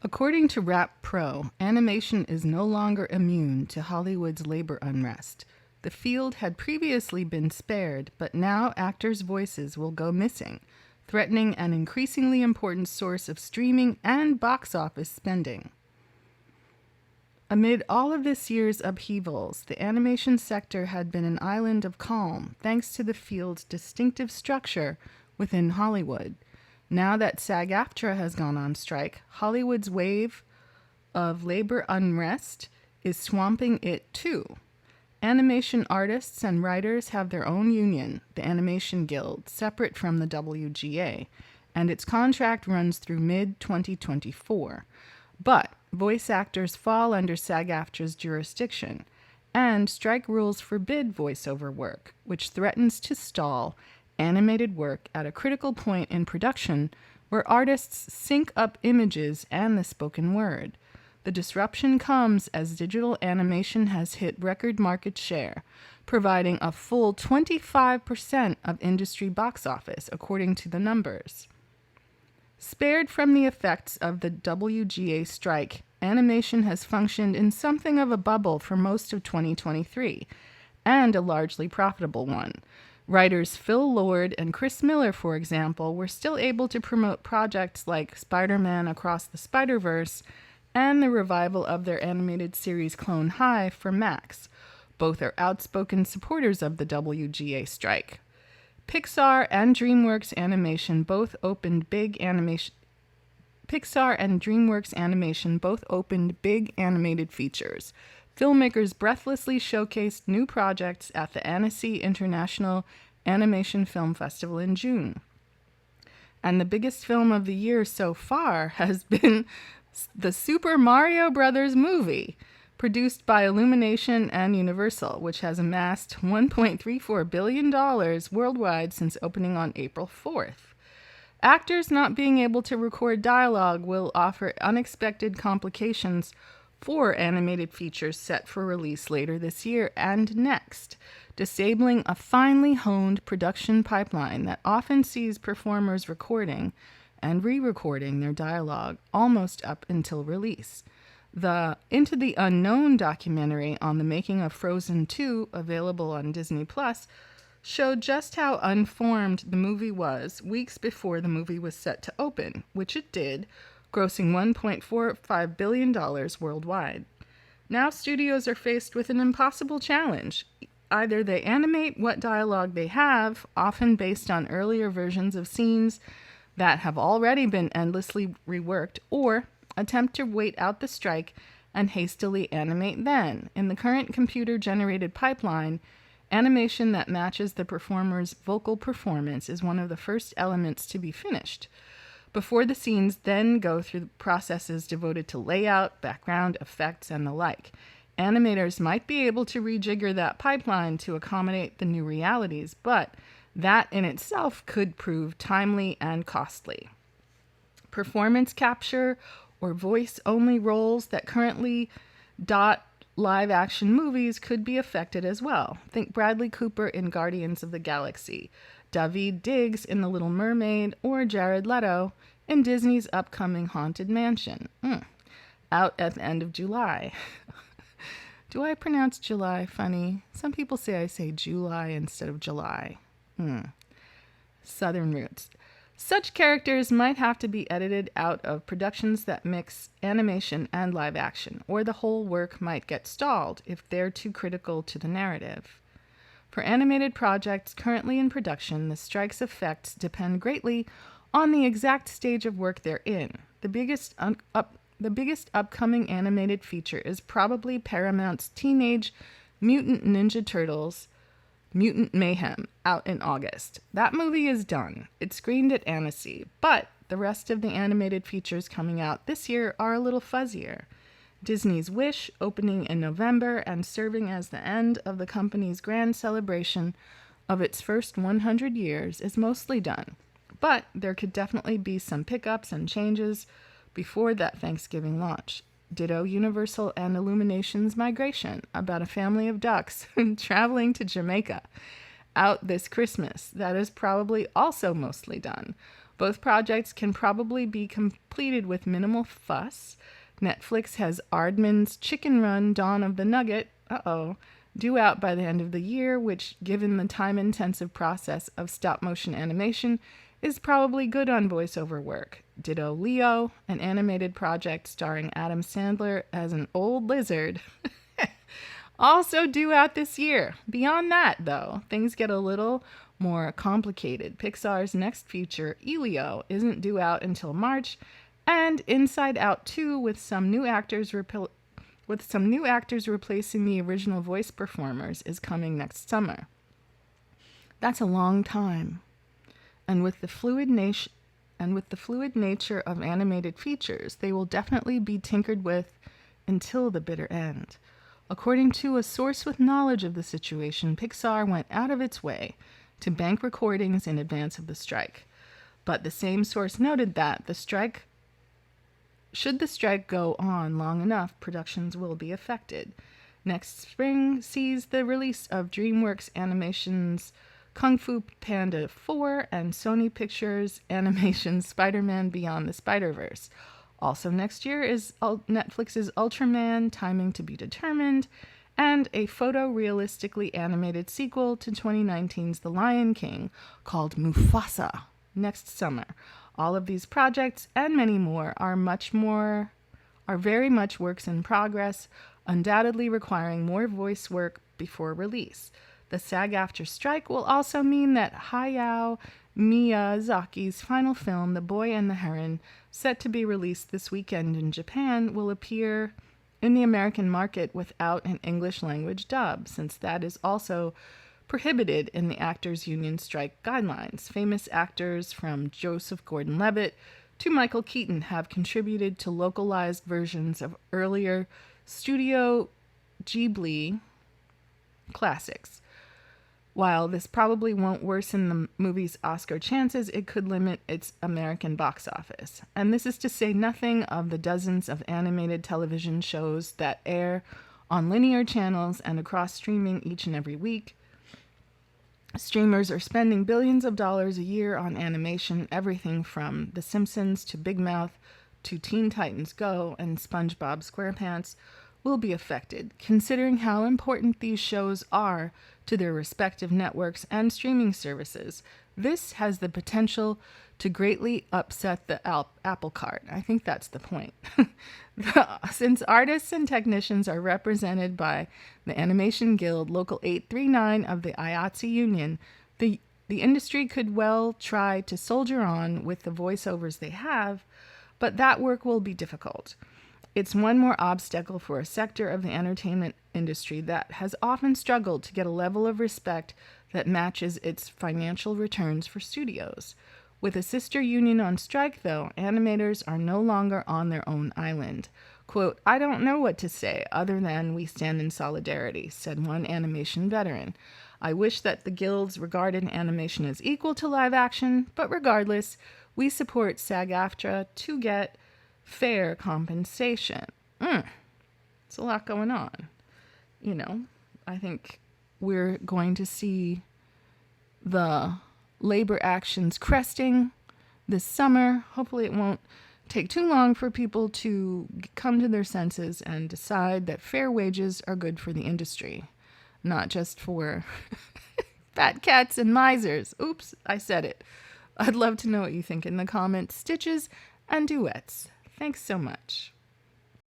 According to Rap Pro, animation is no longer immune to Hollywood's labor unrest. The field had previously been spared, but now actors' voices will go missing, threatening an increasingly important source of streaming and box office spending. Amid all of this year's upheavals, the animation sector had been an island of calm thanks to the field's distinctive structure within Hollywood. Now that SAG-AFTRA has gone on strike, Hollywood's wave of labor unrest is swamping it too. Animation artists and writers have their own union, the Animation Guild, separate from the WGA, and its contract runs through mid-2024. But voice actors fall under SAG-AFTRA's jurisdiction, and strike rules forbid voiceover work, which threatens to stall animated work at a critical point in production where artists sync up images and the spoken word. The disruption comes as digital animation has hit record market share, providing a full 25% of industry box office, according to the numbers. Spared from the effects of the WGA strike, animation has functioned in something of a bubble for most of 2023, and a largely profitable one. Writers Phil Lord and Chris Miller, for example, were still able to promote projects like Spider-Man Across the Spider-Verse and the revival of their animated series Clone High for Max. Both are outspoken supporters of the WGA strike. Pixar and DreamWorks Animation both opened big animated features. Filmmakers breathlessly showcased new projects at the Annecy International Animation Film Festival in June. And the biggest film of the year so far has been the Super Mario Bros. Movie, produced by Illumination and Universal, which has amassed $1.34 billion worldwide since opening on April 4th. Actors not being able to record dialogue will offer unexpected complications for animated features set for release later this year and next, disabling a finely honed production pipeline that often sees performers recording and re-recording their dialogue almost up until release. The Into the Unknown documentary on the making of Frozen 2, available on Disney Plus, showed just how unformed the movie was weeks before the movie was set to open, which it did, grossing $1.45 billion worldwide. Now studios are faced with an impossible challenge. Either they animate what dialogue they have, often based on earlier versions of scenes that have already been endlessly reworked, or attempt to wait out the strike and hastily animate then. In the current computer-generated pipeline, animation that matches the performer's vocal performance is one of the first elements to be finished, before the scenes then go through processes devoted to layout, background, effects, and the like. Animators might be able to rejigger that pipeline to accommodate the new realities, but that in itself could prove timely and costly. Performance capture or voice-only roles that currently dot live-action movies could be affected as well. Think Bradley Cooper in Guardians of the Galaxy, Daveed Diggs in The Little Mermaid, or Jared Leto in Disney's upcoming Haunted Mansion, out at the end of July. Do I pronounce July funny? Some people say I say July instead of July. Southern roots. Such characters might have to be edited out of productions that mix animation and live action, or the whole work might get stalled if they're too critical to the narrative. For animated projects currently in production, the strike's effects depend greatly on the exact stage of work they're in. The biggest upcoming animated feature is probably Paramount's Teenage Mutant Ninja Turtles Mutant Mayhem, out in August. That movie is done. It screened at Annecy, but the rest of the animated features coming out this year are a little fuzzier. Disney's Wish, opening in November and serving as the end of the company's grand celebration of its first 100 years, is mostly done. But there could definitely be some pickups and changes before that Thanksgiving launch. Ditto Universal and Illumination's Migration, about a family of ducks traveling to Jamaica, out this Christmas. That is probably also mostly done. Both projects can probably be completed with minimal fuss. Netflix has Aardman's Chicken Run Dawn of the Nugget, due out by the end of the year, which, given the time-intensive process of stop-motion animation, is probably good on voiceover work. Ditto Leo, an animated project starring Adam Sandler as an old lizard, also due out this year. Beyond that, though, things get a little more complicated. Pixar's next feature, Elio, isn't due out until March, and Inside Out 2, with some new actors replacing the original voice performers, is coming next summer. That's a long time. And with the fluid nature of animated features, they will definitely be tinkered with until the bitter end. According to a source with knowledge of the situation, Pixar went out of its way to bank recordings in advance of the strike. But the same source noted that should the strike go on long enough, productions will be affected. Next spring sees the release of DreamWorks Animation's Kung Fu Panda 4 and Sony Pictures Animation's Spider-Man Beyond the Spider-Verse. Also next year is Netflix's Ultraman, timing to be determined, and a photorealistically animated sequel to 2019's The Lion King called Mufasa next summer. All of these projects and many more are very much works in progress, undoubtedly requiring more voice work before release. The SAG-AFTRA strike will also mean that Hayao Miyazaki's final film, The Boy and the Heron, set to be released this weekend in Japan, will appear in the American market without an English language dub, since that is also prohibited in the Actors Union strike guidelines. Famous actors from Joseph Gordon-Levitt to Michael Keaton have contributed to localized versions of earlier Studio Ghibli classics. While this probably won't worsen the movie's Oscar chances, it could limit its American box office. And this is to say nothing of the dozens of animated television shows that air on linear channels and across streaming each and every week. Streamers are spending billions of dollars a year on animation, everything from The Simpsons to Big Mouth to Teen Titans Go and SpongeBob SquarePants will be affected, considering how important these shows are to their respective networks and streaming services. This has the potential to greatly upset the apple cart. I think that's the point. Since artists and technicians are represented by the Animation Guild Local 839 of the IATSE Union, the industry could well try to soldier on with the voiceovers they have, but that work will be difficult. It's one more obstacle for a sector of the entertainment industry that has often struggled to get a level of respect that matches its financial returns for studios. With a sister union on strike, though, animators are no longer on their own island. Quote, "I don't know what to say other than we stand in solidarity," said one animation veteran. "I wish that the guilds regarded animation as equal to live action, but regardless, we support SAG-AFTRA to get fair compensation." It's a lot going on. I think we're going to see the labor actions cresting this summer. Hopefully it won't take too long for people to come to their senses and decide that fair wages are good for the industry, not just for fat cats and misers. Oops, I said it. I'd love to know what you think in the comments, stitches, and duets. Thanks so much.